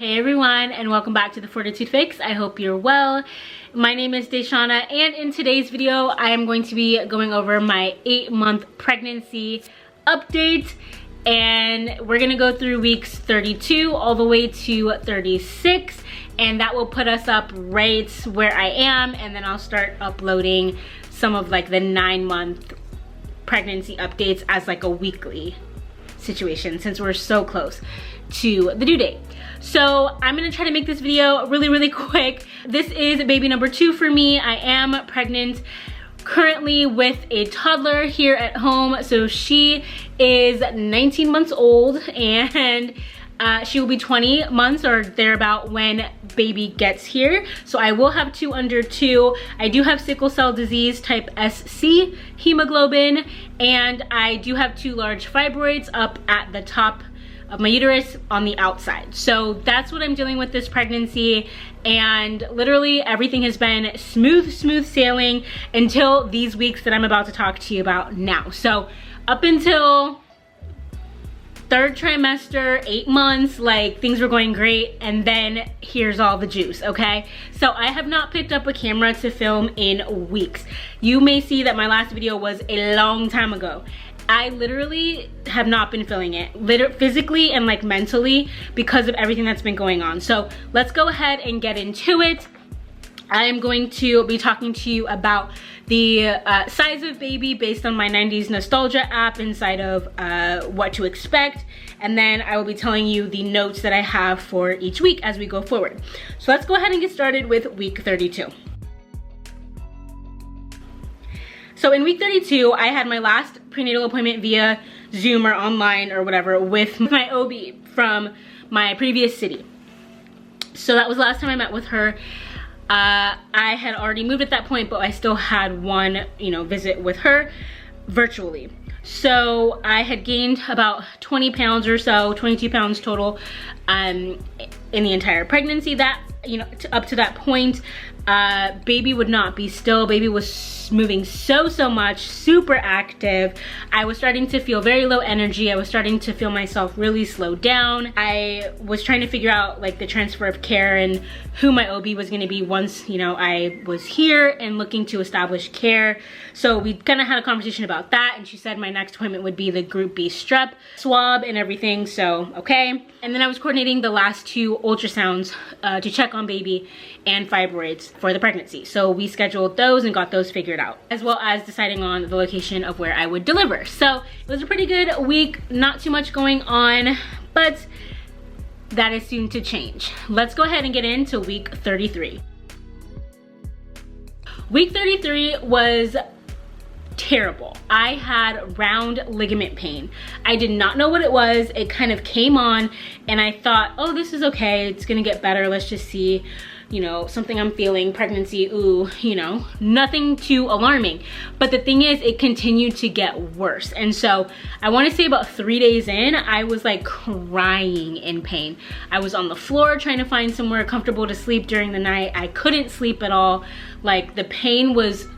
Hey everyone, and welcome back to the Fortitude Fix. I hope you're well. My name is DaShanna, and in today's video, I am going to be going over my 8-month pregnancy update. And we're gonna go through weeks 32 all the way to 36. And that will put us up right where I am. And then I'll start uploading some of like the 9-month pregnancy updates as like a weekly situation since we're so close to the due date. So I'm gonna try to make this video really quick. This is baby number 2 for me. I am pregnant currently with a toddler here at home. So she is 19 months old and she will be 20 months or thereabout when baby gets here. So I will have 2 under 2. I do have sickle cell disease type SC hemoglobin, and I do have 2 large fibroids up at the top of my uterus on the outside. So that's what I'm dealing with this pregnancy, and literally everything has been smooth sailing until these weeks that I'm about to talk to you about now. So up until 3rd trimester, 8 months, like things were going great, and then here's all the juice, okay? So I have not picked up a camera to film in weeks. You may see that my last video was a long time ago. I literally have not been feeling it, physically and like mentally, because of everything that's been going on. So let's go ahead and get into it. I'm going to be talking to you about the size of baby based on my 90s nostalgia app inside of what to expect. And then I will be telling you the notes that I have for each week as we go forward. So let's go ahead and get started with week 32. So in week 32, I had my last prenatal appointment via Zoom or online or whatever with my OB from my previous city. So that was the last time I met with her. I had already moved at that point, but I still had one, visit with her virtually. So I had gained about 20 pounds or so, 22 pounds total in the entire pregnancy. That, up to that point, baby would not be still. Baby was moving so much, super active. I was starting to feel very low energy. I was starting to feel myself really slow down. I was trying to figure out like the transfer of care and who my OB was going to be once, I was here and looking to establish care. So we kind of had a conversation about that, and she said my next appointment would be the group B strep swab and everything. So okay. And then I was coordinating the last 2 ultrasounds to check on baby and fibroids for the pregnancy. So we scheduled those and got those figured out, as well as deciding on the location of where I would deliver. So it was a pretty good week, not too much going on, but that is soon to change. Let's go ahead and get into week 33. Week 33 was terrible. I had round ligament pain. I did not know what it was. It kind of came on and I thought, oh, this is okay. It's gonna get better. Let's just see, something I'm feeling, pregnancy, ooh, nothing too alarming. But the thing is, it continued to get worse. And so I want to say about 3 days in, I was like crying in pain. I was on the floor trying to find somewhere comfortable to sleep during the night. I couldn't sleep at all. Like the pain was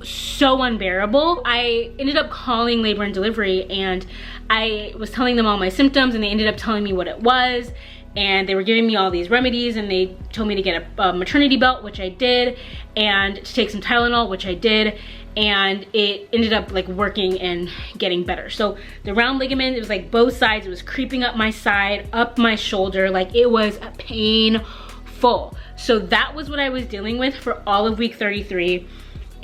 so unbearable. I ended up calling labor and delivery, and I was telling them all my symptoms, and they ended up telling me what it was. And they were giving me all these remedies, and they told me to get a maternity belt, which I did, and to take some Tylenol, which I did, and it ended up like working and getting better. So the round ligament, it was like both sides, it was creeping up my side, up my shoulder, like it was painful. So that was what I was dealing with for all of week 33.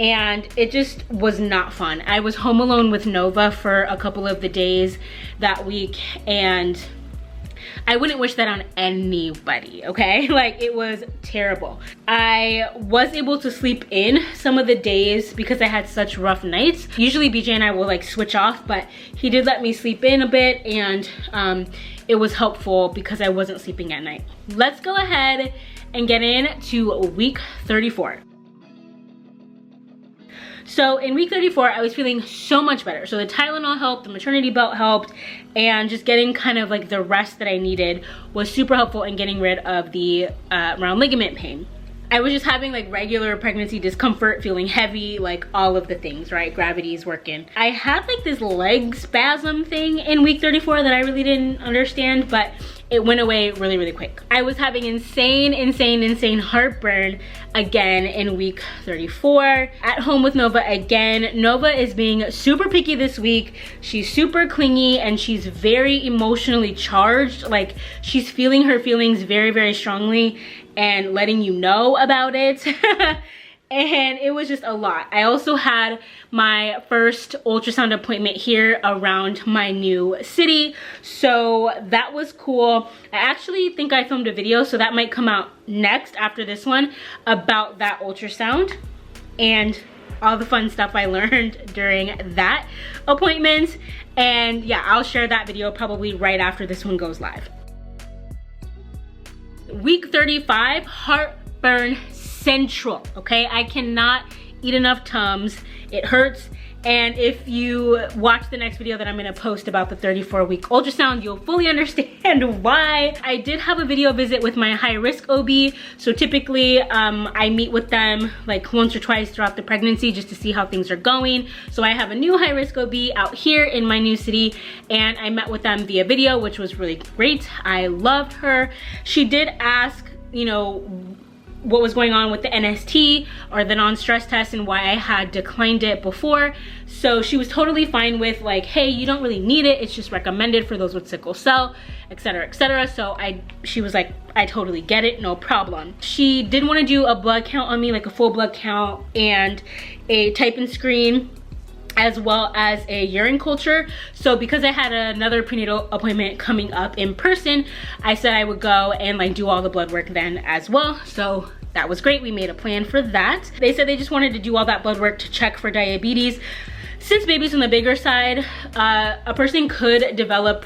And it just was not fun. I was home alone with Nova for a couple of the days that week, and I wouldn't wish that on anybody, okay? Like, it was terrible. I was able to sleep in some of the days because I had such rough nights. Usually BJ and I will like switch off, but he did let me sleep in a bit, and it was helpful because I wasn't sleeping at night. Let's go ahead and get into week 34. So in week 34, I was feeling so much better. So the Tylenol helped, the maternity belt helped, and just getting kind of like the rest that I needed was super helpful in getting rid of the round ligament pain. I was just having like regular pregnancy discomfort, feeling heavy, like all of the things, right? Gravity's working. I had like this leg spasm thing in week 34 that I really didn't understand, but it went away really, really quick. I was having insane heartburn again in week 34. At home with Nova again. Nova is being super picky this week. She's super clingy and she's very emotionally charged. Like, she's feeling her feelings very, very strongly and letting you know about it. And it was just a lot. I also had my first ultrasound appointment here around my new city, so that was cool. I actually think I filmed a video, so that might come out next after this one, about that ultrasound and all the fun stuff I learned during that appointment. And yeah, I'll share that video probably right after this one goes live. Week 35, heartburn central, okay? I cannot eat enough Tums. It hurts. And if you watch the next video that I'm gonna post about the 34-week ultrasound, you'll fully understand why. I did have a video visit with my high-risk OB. So typically, I meet with them like once or twice throughout the pregnancy just to see how things are going. So I have a new high-risk OB out here in my new city, and I met with them via video, which was really great. I loved her. She did ask, you know, what was going on with the NST or the non-stress test and why I had declined it before. So she was totally fine with like, hey, you don't really need it. It's just recommended for those with sickle cell, etc., etc. So she was like, I totally get it, no problem. She did want to do a blood count on me, like a full blood count and a type and screen, as well as a urine culture. So because I had another prenatal appointment coming up in person, I said I would go and like do all the blood work then as well. So that was great. We made a plan for that. They said they just wanted to do all that blood work to check for diabetes. Since baby's on the bigger side, a person could develop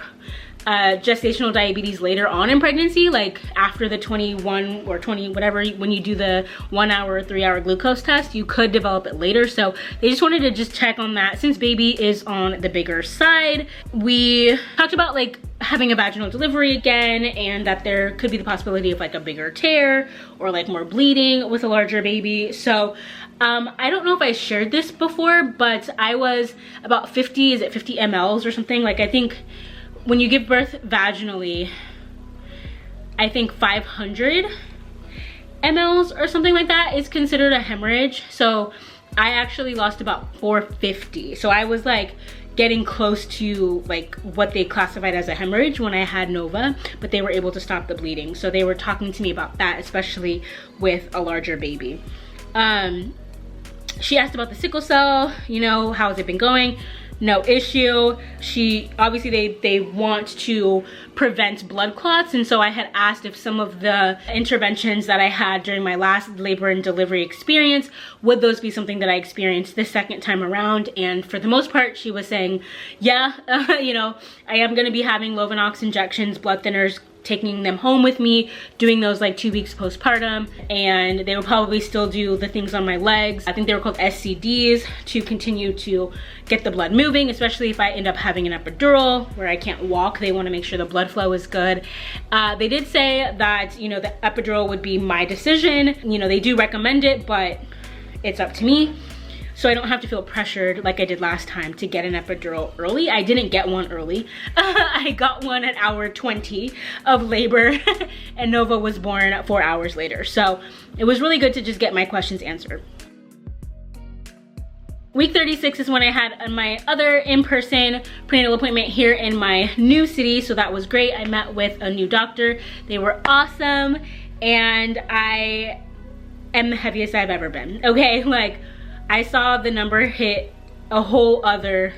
gestational diabetes later on in pregnancy, like after the 21 or 20 whatever, when you do the 1 hour or 3 hour glucose test, you could develop it later. So they just wanted to just check on that since baby is on the bigger side. We talked about like having a vaginal delivery again, and that there could be the possibility of like a bigger tear or like more bleeding with a larger baby. So I don't know if I shared this before, but I was about 50 mLs or something. Like, I think when you give birth vaginally, I think 500 mLs or something like that is considered a hemorrhage. So I actually lost about 450. So I was like getting close to like what they classified as a hemorrhage when I had Nova, but they were able to stop the bleeding. So they were talking to me about that, especially with a larger baby. She asked about the sickle cell, you know, how's it been going? No issue. Obviously they want to prevent blood clots, and so I had asked if some of the interventions that I had during my last labor and delivery experience, would those be something that I experienced this second time around? And for the most part, she was saying, yeah, you know, I am gonna be having Lovenox injections, blood thinners, taking them home with me, doing those like 2 weeks postpartum, and they will probably still do the things on my legs. I think they were called SCDs, to continue to get the blood moving, especially if I end up having an epidural where I can't walk. They want to make sure the blood flow is good. They did say that, you know, the epidural would be my decision. You know, they do recommend it, but it's up to me. So I don't have to feel pressured like I did last time to get an epidural early. I didn't get one early. I got one at hour 20 of labor and Nova was born 4 hours later. So it was really good to just get my questions answered. Week 36 is when I had my other in-person prenatal appointment here in my new city. So that was great. I met with a new doctor. They were awesome. And I am the heaviest I've ever been, okay? Like, I saw the number hit a whole other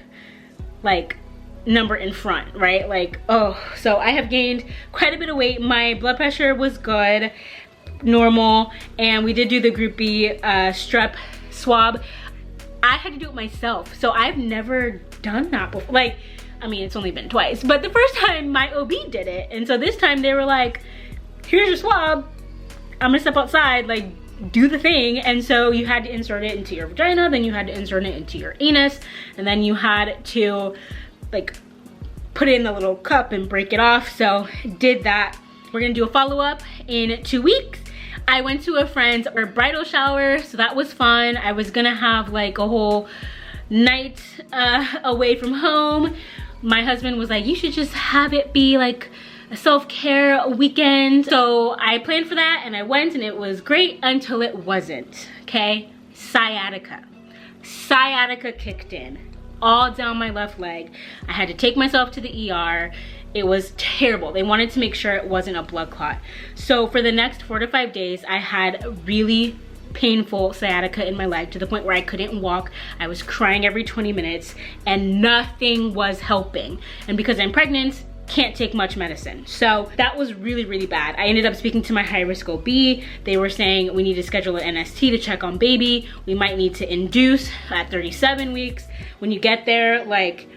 like number in front, right? Like, oh, so I have gained quite a bit of weight. My blood pressure was good, normal, and we did do the Group B strep swab. I had to do it myself, so I've never done that before. Like, I mean, it's only been twice, but the first time my OB did it, and so this time they were like, here's your swab, I'm gonna step outside, like, do the thing. And so you had to insert it into your vagina, then you had to insert it into your anus, and then you had to like put it in the little cup and break it off. So did that. We're gonna do a follow-up in 2 weeks. I went to a friend's bridal shower, so that was fun. I was gonna have like a whole night away from home. My husband was like, you should just have it be like a self-care weekend. So I planned for that and I went, and it was great until it wasn't, okay? Sciatica. Sciatica kicked in all down my left leg. I had to take myself to the ER. It was terrible. They wanted to make sure it wasn't a blood clot. So for the next 4 to 5 days, I had really painful sciatica in my leg to the point where I couldn't walk. I was crying every 20 minutes and nothing was helping. And because I'm pregnant, can't take much medicine. So that was really, really bad. I ended up speaking to my high-risk OB. They were saying we need to schedule an NST to check on baby. We might need to induce at 37 weeks. When you get there, like,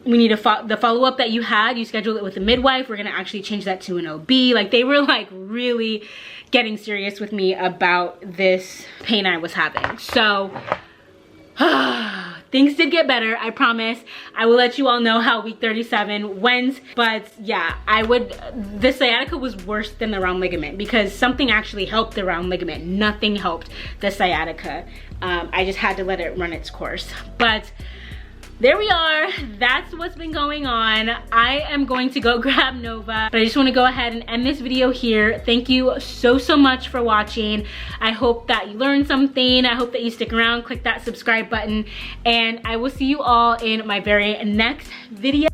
we need the follow-up that you had, you schedule it with a midwife. We're gonna actually change that to an OB. Like, they were like really getting serious with me about this pain I was having. So things did get better, I promise. I will let you all know how week 37 went. But yeah, the sciatica was worse than the round ligament because something actually helped the round ligament. Nothing helped the sciatica. I just had to let it run its course. But there we are. That's what's been going on. I am going to go grab Nova, but I just want to go ahead and end this video here. Thank you so much for watching. I hope that you learned something. I hope that you stick around, click that subscribe button, and I will see you all in my very next video.